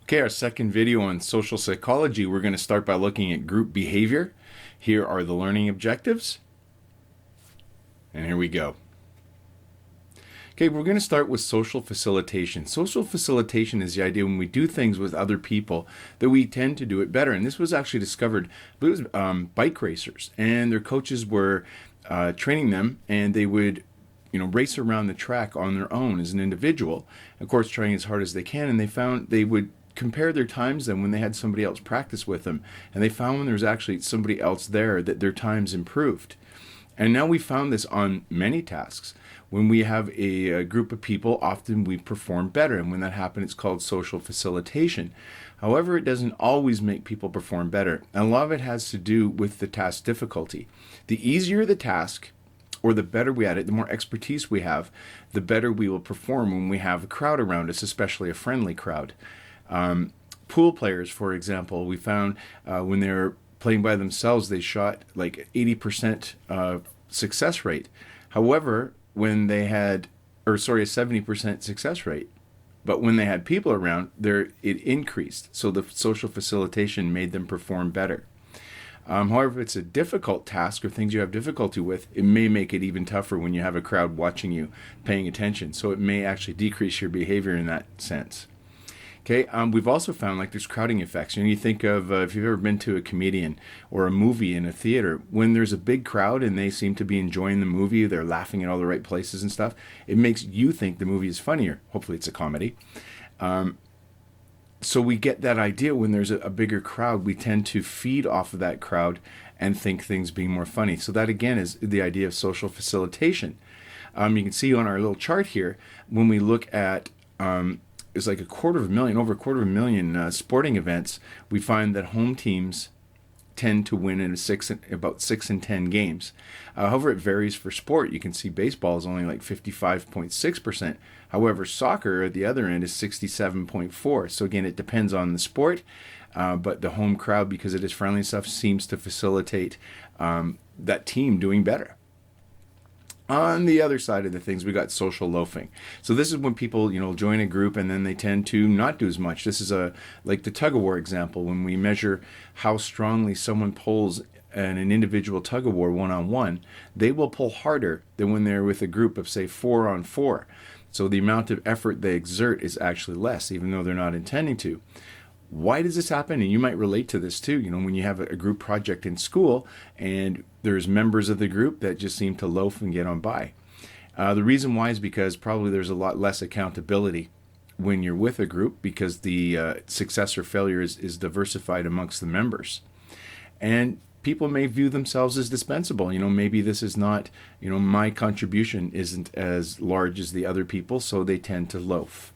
Okay, our second video on social psychology, we're going to start by looking at group behavior. Here are the learning objectives. And here we go. Okay, we're going to start with social facilitation. Social facilitation is the idea when we do things with other people that we tend to do it better. And this was actually discovered, it was bike racers, and their coaches were training them, and they would race around the track on their own as an individual, of course trying as hard as they can, and they found they would compare their times then when they had somebody else practice with them, and they found when there was actually somebody else there that their times improved. And now we found this on many tasks. When we have a group of people, often we perform better, and when that happens, it's called social facilitation. However, it doesn't always make people perform better, and a lot of it has to do with the task difficulty. The easier the task, or the better we at it, the more expertise we have, the better we will perform when we have a crowd around us, especially a friendly crowd. Pool players, for example, we found when they're playing by themselves, they shot like 80% success rate. However, when they had, a 70% success rate. But when they had people around, it increased. So the social facilitation made them perform better. However, if it's a difficult task or things you have difficulty with, it may make it even tougher when you have a crowd watching you, paying attention. So it may actually decrease your behavior in that sense. Okay, we've also found there's crowding effects. You think of if you've ever been to a comedian or a movie in a theater, when there's a big crowd and they seem to be enjoying the movie, they're laughing at all the right places and stuff, it makes you think the movie is funnier. Hopefully it's a comedy. So we get that idea when there's a bigger crowd, we tend to feed off of that crowd and think things being more funny. So that again is the idea of social facilitation. You can see on our little chart here, when we look at it's like over a quarter of a million sporting events, we find that home teams tend to win in about 6 in 10 games. However, it varies for sport. You can see baseball is only 55.6%. However, soccer at the other end is 67.4%. So again, it depends on the sport, but the home crowd, because it is friendly and stuff, seems to facilitate that team doing better. On the other side of the things, we got social loafing. So this is when people, join a group and then they tend to not do as much. This is like the tug of war example. When we measure how strongly someone pulls in an individual tug of war one-on-one, they will pull harder than when they're with a group of, say, 4-on-4. So the amount of effort they exert is actually less, even though they're not intending to. Why does this happen? And you might relate to this too. When you have a group project in school and there's members of the group that just seem to loaf and get on by. The reason why is because probably there's a lot less accountability when you're with a group, because the success or failure is diversified amongst the members. And people may view themselves as dispensable. Maybe this is not, my contribution isn't as large as the other people, so they tend to loaf.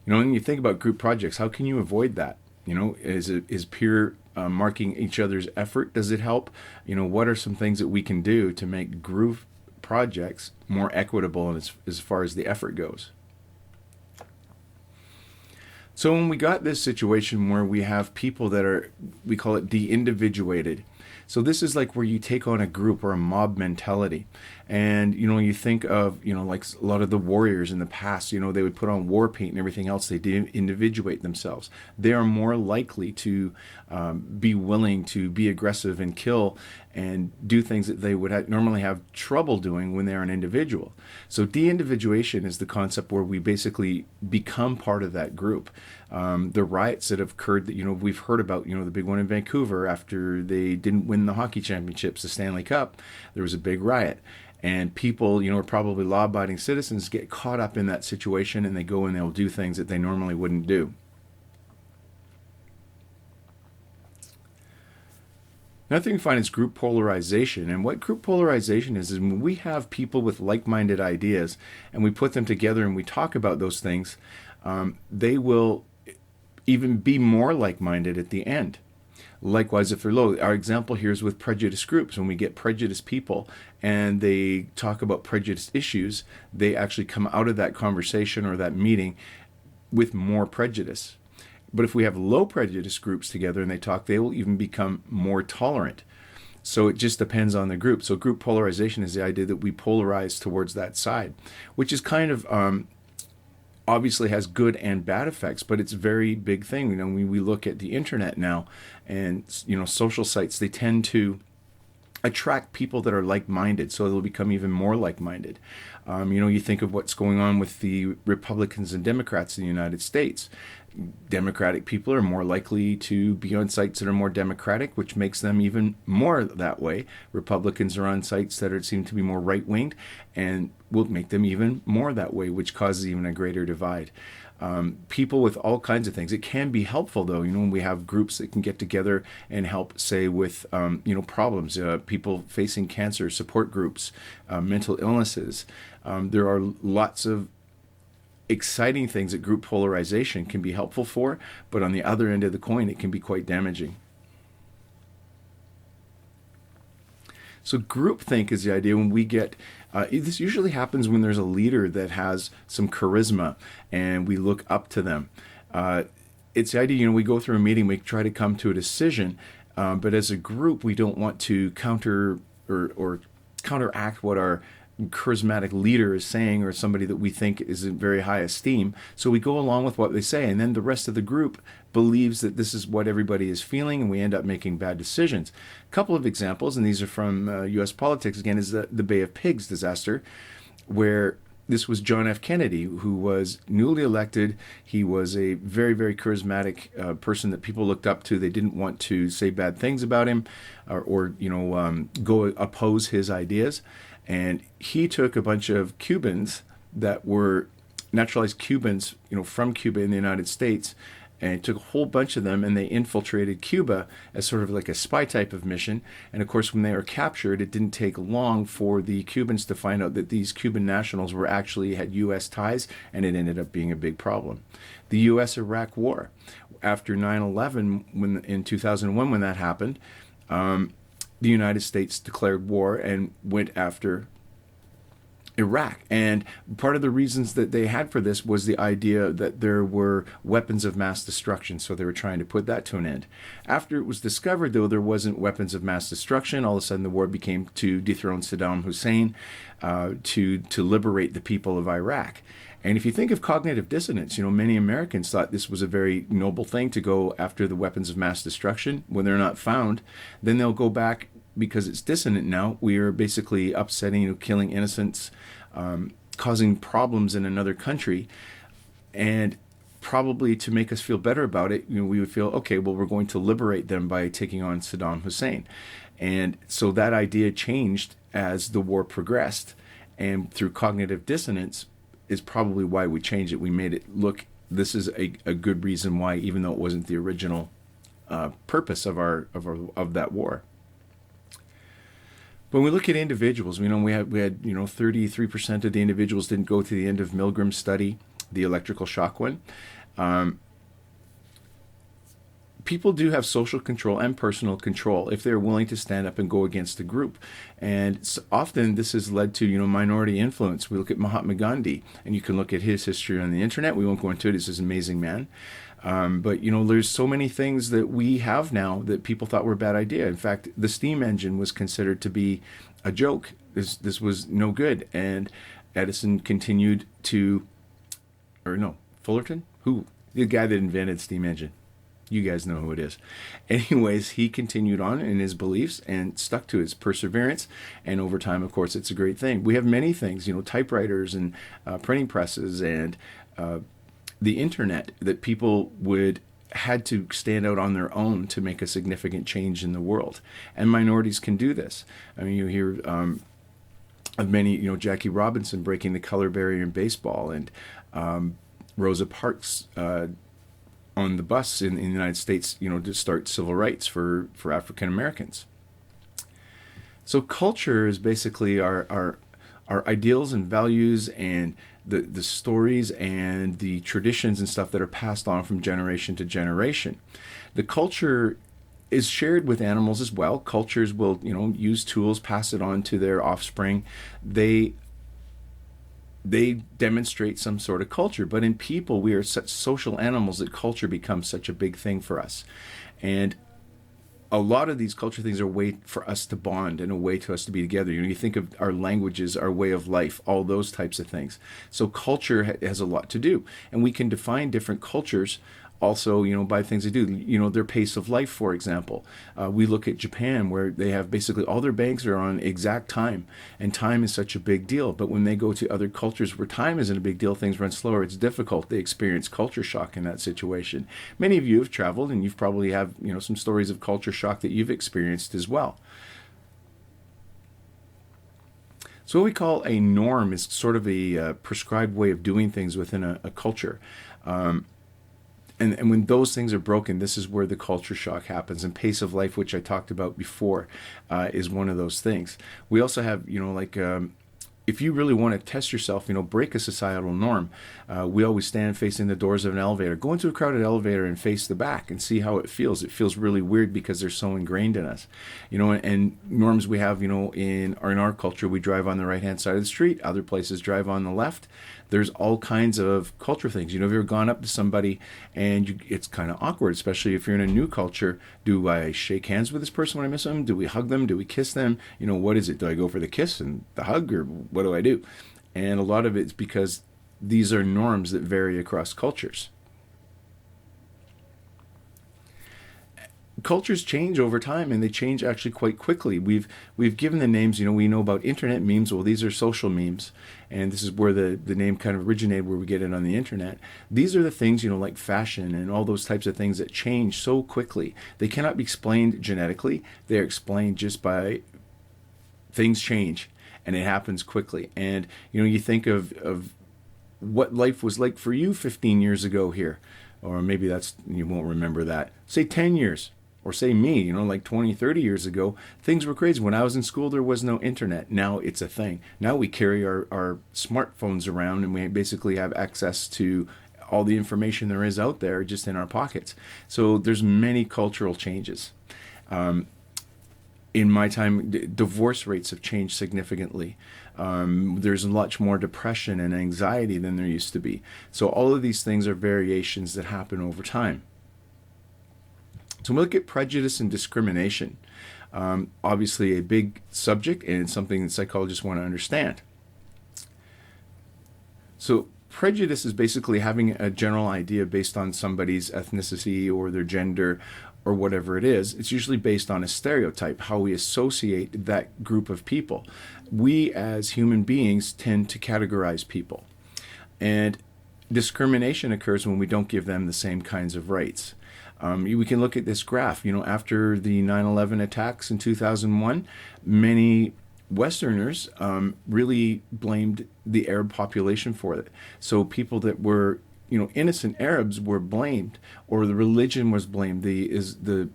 When you think about group projects, how can you avoid that? Is peer marking each other's effort? Does it help? What are some things that we can do to make group projects more equitable as far as the effort goes? So when we got this situation where we have people that we call it de-individuated. So this is like where you take on a group or a mob mentality. And, you think of, like a lot of the warriors in the past, they would put on war paint and everything else. They did individuate themselves. They are more likely to be willing to be aggressive and kill and do things that they would normally have trouble doing when they're an individual. So de-individuation is the concept where we basically become part of that group. The riots that have occurred that, we've heard about, the big one in Vancouver after they didn't win the hockey championships, the Stanley Cup, there was a big riot. And people, are probably law-abiding citizens, get caught up in that situation, and they go and they'll do things that they normally wouldn't do. Another thing we find is group polarization. And what group polarization is when we have people with like-minded ideas and we put them together and we talk about those things, they will even be more like-minded at the end. Likewise, if they're low, our example here is with prejudiced groups. When we get prejudiced people and they talk about prejudiced issues, they actually come out of that conversation or that meeting with more prejudice. But if we have low prejudice groups together and they talk, they will even become more tolerant. So it just depends on the group. So group polarization is the idea that we polarize towards that side, which is kind of obviously has good and bad effects, but it's a very big thing. When we look at the internet now and, social sites, they tend to attract people that are like-minded, so they'll become even more like-minded. You think of what's going on with the Republicans and Democrats in the United States. Democratic people are more likely to be on sites that are more democratic, which makes them even more that way. Republicans are on sites that seem to be more right-winged, and will make them even more that way, which causes even a greater divide. People with all kinds of things. It can be helpful, though, when we have groups that can get together and help, say, with, problems, people facing cancer, support groups, mental illnesses. There are lots of exciting things that group polarization can be helpful for, but on the other end of the coin, it can be quite damaging. So groupthink is the idea when we get, this usually happens when there's a leader that has some charisma and we look up to them. It's the idea, we go through a meeting, we try to come to a decision, but as a group, we don't want to counter or counteract what our charismatic leader is saying, or somebody that we think is in very high esteem. So we go along with what they say, and then the rest of the group believes that this is what everybody is feeling, and we end up making bad decisions. A couple of examples, and these are from U.S. politics again, is the Bay of Pigs disaster, where this was John F. Kennedy, who was newly elected. He was a very, very charismatic person that people looked up to. They didn't want to say bad things about him or go oppose his ideas. And he took a bunch of Cubans that were naturalized Cubans, from Cuba in the United States, and took a whole bunch of them, and they infiltrated Cuba as sort of like a spy type of mission. And of course, when they were captured, it didn't take long for the Cubans to find out that these Cuban nationals had U.S. ties, and it ended up being a big problem. The U.S.-Iraq War, after 9/11, in 2001, when that happened, the United States declared war and went after Iraq. And part of the reasons that they had for this was the idea that there were weapons of mass destruction, so they were trying to put that to an end. After it was discovered, though, there wasn't weapons of mass destruction. All of a sudden, the war became to dethrone Saddam Hussein, to liberate the people of Iraq. And if you think of cognitive dissonance, many Americans thought this was a very noble thing to go after the weapons of mass destruction. When they're not found, then they'll go back because it's dissonant now. We are basically upsetting, killing innocents, causing problems in another country. And probably to make us feel better about it, we would feel, okay, well, we're going to liberate them by taking on Saddam Hussein. And so that idea changed as the war progressed. And through cognitive dissonance, is probably why we changed it. We made it look, this is a good reason why, even though it wasn't the original purpose of that war. When we look at individuals, we had 33% of the individuals didn't go to the end of Milgram's study, the electrical shock one. People do have social control and personal control if they're willing to stand up and go against the group. And often this has led to, minority influence. We look at Mahatma Gandhi, and you can look at his history on the internet. We won't go into it. He's an amazing man. But, there's so many things that we have now that people thought were a bad idea. In fact, the steam engine was considered to be a joke. This was no good. And Edison continued to, Fullerton? Who? The guy that invented steam engine. You guys know who it is. Anyways, he continued on in his beliefs and stuck to his perseverance. And over time, of course, it's a great thing. We have many things, typewriters and printing presses and the internet that people had to stand out on their own to make a significant change in the world. And minorities can do this. I mean, you hear of many, Jackie Robinson breaking the color barrier in baseball, and Rosa Parks on the bus in the United States, to start civil rights for African Americans. So culture is basically our ideals and values and the stories and the traditions and stuff that are passed on from generation to generation. The culture is shared with animals as well. Cultures will, use tools, pass it on to their offspring. They demonstrate some sort of culture. But in people, we are such social animals that culture becomes such a big thing for us. And a lot of these culture things are a way for us to bond and a way to us to be together. You think of our languages, our way of life, all those types of things. So culture has a lot to do, and we can define different cultures also, by things they do, their pace of life, for example. We look at Japan, where they have basically all their banks are on exact time, and time is such a big deal. But when they go to other cultures where time isn't a big deal, things run slower, it's difficult. They experience culture shock in that situation. Many of you have traveled, and you've probably have, some stories of culture shock that you've experienced as well. So what we call a norm is sort of a prescribed way of doing things within a culture. And when those things are broken, this is where the culture shock happens. And pace of life, which I talked about before, is one of those things. We also have, if you really want to test yourself, break a societal norm. We always stand facing the doors of an elevator. Go into a crowded elevator and face the back and see how it feels. It feels really weird because they're so ingrained in us. And norms we have, in our culture, we drive on the right-hand side of the street. Other places drive on the left. There's all kinds of culture things. Have you ever gone up to somebody and it's kind of awkward, especially if you're in a new culture? Do I shake hands with this person when I miss them? Do we hug them? Do we kiss them? What is it? Do I go for the kiss and the hug, or what do I do? And a lot of it's because these are norms that vary across cultures. Cultures change over time, and they change actually quite quickly. We've given the names, we know about internet memes. Well, these are social memes, and this is where the name kind of originated, where we get it on the internet. These are the things, like fashion and all those types of things that change so quickly. They cannot be explained genetically. They're explained just by things change, and it happens quickly. And, you think of what life was like for you 15 years ago here, or maybe you won't remember that. Say 10 years. Or say me, like 20, 30 years ago, things were crazy. When I was in school, there was no internet. Now it's a thing. Now we carry our smartphones around, and we basically have access to all the information there is out there just in our pockets. So there's many cultural changes. In my time, divorce rates have changed significantly. There's much more depression and anxiety than there used to be. So all of these things are variations that happen over time. So we look at prejudice and discrimination. Obviously a big subject, and it's something that psychologists want to understand. So prejudice is basically having a general idea based on somebody's ethnicity or their gender or whatever it is. It's usually based on a stereotype, how we associate that group of people. We as human beings tend to categorize people. And discrimination occurs when we don't give them the same kinds of rights. We can look at this graph. After the 9/11 attacks in 2001, many Westerners really blamed the Arab population for it. So people that were, innocent Arabs were blamed, or the religion was blamed, the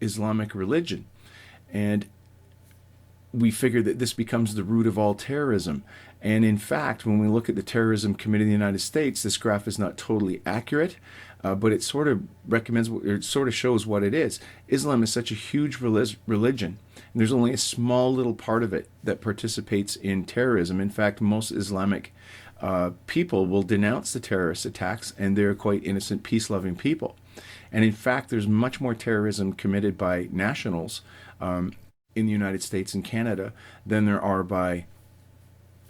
Islamic religion. And we figure that this becomes the root of all terrorism. And in fact, when we look at the terrorism committed in the United States, this graph is not totally accurate, but it sort of it sort of shows what it is. Islam is such a huge religion, and there's only a small little part of it that participates in terrorism. In fact, most Islamic people will denounce the terrorist attacks, and they're quite innocent, peace-loving people. And in fact, there's much more terrorism committed by nationals in the United States and Canada than there are by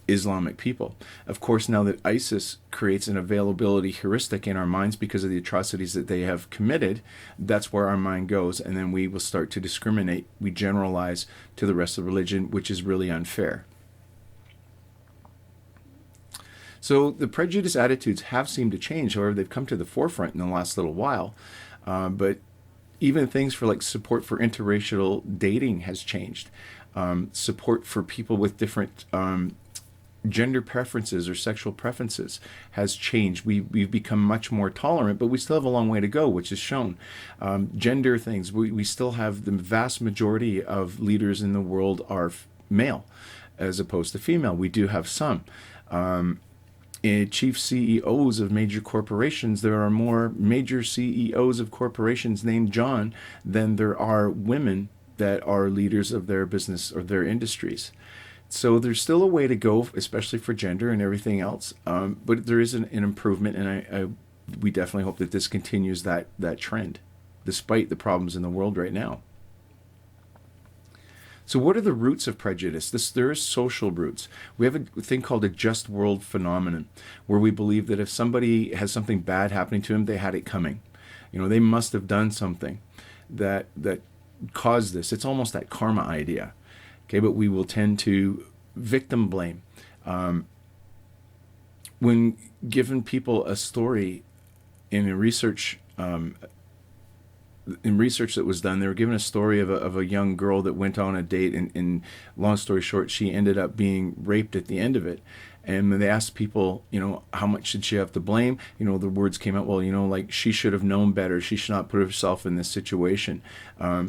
Islamic people. Of course, now that ISIS creates an availability heuristic in our minds because of the atrocities that they have committed, that's where our mind goes, and then we will start to discriminate. We generalize to the rest of the religion, which is really unfair. So the prejudice attitudes have seemed to change. However, they've come to the forefront in the last little while. But even things for like support for interracial dating has changed. Support for people with different gender preferences or sexual preferences has changed. We've become much more tolerant, but we still have a long way to go, which is shown. Gender things, we still have the vast majority of leaders in the world are male as opposed to female. We do have some. Chief CEOs of major corporations, there are more major CEOs of corporations named John than there are women that are leaders of their business or their industries. So there's still a way to go, especially for gender and everything else. But there is an improvement, and we definitely hope that this continues that trend, despite the problems in the world right now. So what are the roots of prejudice? There is social roots. We have a thing called a just world phenomenon, where we believe that if somebody has something bad happening to them, they had it coming. They must have done something that caused this. It's almost that karma idea. Okay, but we will tend to victim blame. When given people a story in a research that was done, they were given a story of a young girl that went on a date, and long story short, she ended up being raped at the end of it. And when they asked people, how much should she have to blame? The words came out, well, like she should have known better. She should not put herself in this situation.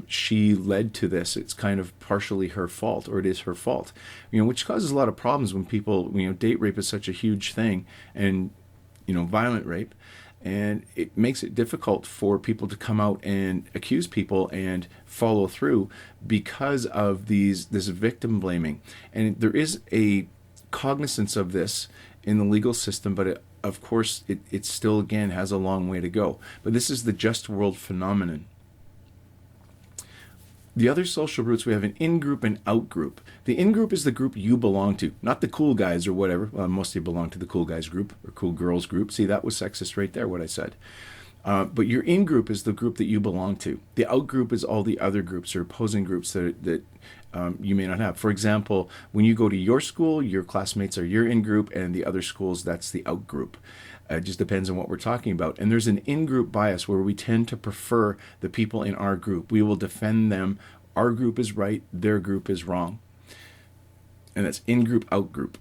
She led to this. It's kind of partially her fault, or it is her fault, which causes a lot of problems when people, date rape is such a huge thing, and, violent rape. And it makes it difficult for people to come out and accuse people and follow through because of this victim blaming. And there is a cognizance of this in the legal system, but of course it still, again, has a long way to go. But this is the just world phenomenon. The other social roots, we have an in-group and out-group. The in-group is the group you belong to, not the cool guys or whatever. Well, most of you belong to the cool guys group or cool girls group. See, that was sexist right there, what I said. But your in-group is the group that you belong to. The out-group is all the other groups or opposing groups that you may not have. For example, when you go to your school, your classmates are your in-group, and the other schools, that's the out-group. It just depends on what we're talking about. And there's an in-group bias where we tend to prefer the people in our group. We will defend them. Our group is right, their group is wrong. And that's in-group, out-group.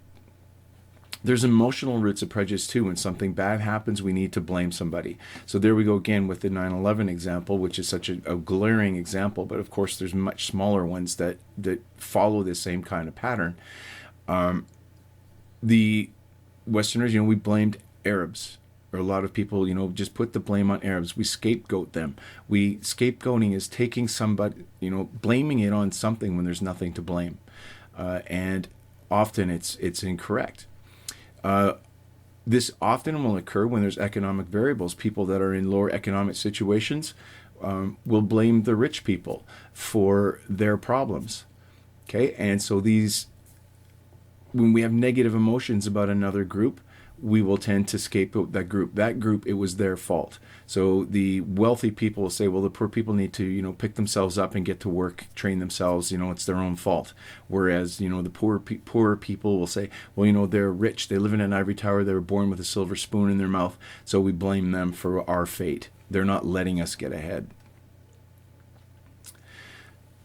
There's emotional roots of prejudice too. When something bad happens, we need to blame somebody. So there we go again with the 9/11 example, which is such a glaring example. But of course, there's much smaller ones that follow the same kind of pattern. The Westerners, we blamed Arabs, or a lot of people, just put the blame on Arabs. We scapegoat them. Scapegoating is taking somebody, blaming it on something when there's nothing to blame, and often it's incorrect. This often will occur when there's economic variables. People that are in lower economic situations will blame the rich people for their problems. Okay, and so when we have negative emotions about another group, we will tend to scapegoat that group. That group, it was their fault. So the wealthy people will say, well, the poor people need to, pick themselves up and get to work, train themselves, it's their own fault. Whereas, the poorer people will say, well, they're rich. They live in an ivory tower. They were born with a silver spoon in their mouth. So we blame them for our fate. They're not letting us get ahead.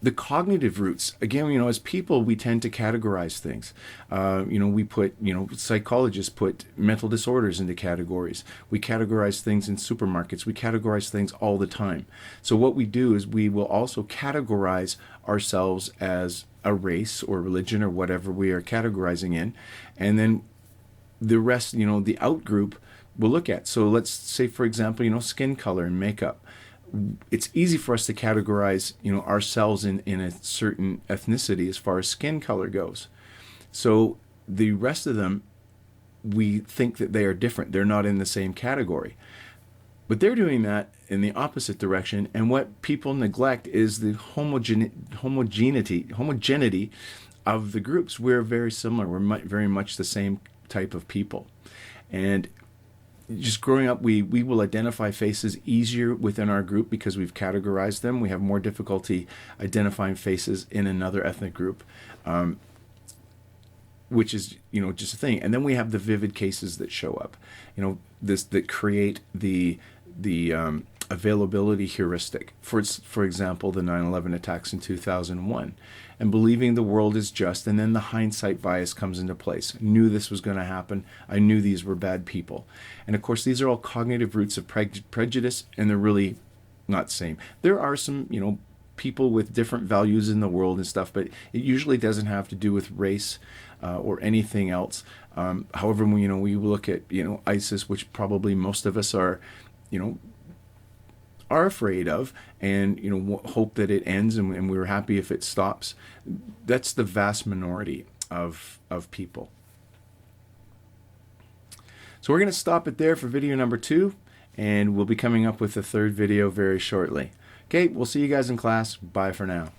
The cognitive roots, again, as people, we tend to categorize things. We put, psychologists put mental disorders into categories. We categorize things in supermarkets. We categorize things all the time. So what we do is we will also categorize ourselves as a race or religion or whatever we are categorizing in. And then the rest, the out group we'll look at. So let's say, for example, skin color and makeup. It's easy for us to categorize, ourselves in a certain ethnicity as far as skin color goes. So the rest of them, we think that they are different. They're not in the same category. But they're doing that in the opposite direction. And what people neglect is the homogeneity of the groups. We're very similar. We're very much the same type of people. And just growing up, we will identify faces easier within our group because we've categorized them. We have more difficulty identifying faces in another ethnic group, which is, just a thing. And then we have the vivid cases that show up, that create the availability heuristic. For example, the 9/11 attacks in 2001. And believing the world is just, and then the hindsight bias comes into place. I knew this was going to happen. I knew these were bad people. And of course, these are all cognitive roots of prejudice, and they're really not the same. There are some, people with different values in the world and stuff, but it usually doesn't have to do with race or anything else. However, when we look at, ISIS, which probably most of us are afraid of, and hope that it ends, and we're happy if it stops. That's the vast minority of people. So we're going to stop it there for video number 2, and we'll be coming up with the third video very shortly. Okay, we'll see you guys in class. Bye for now.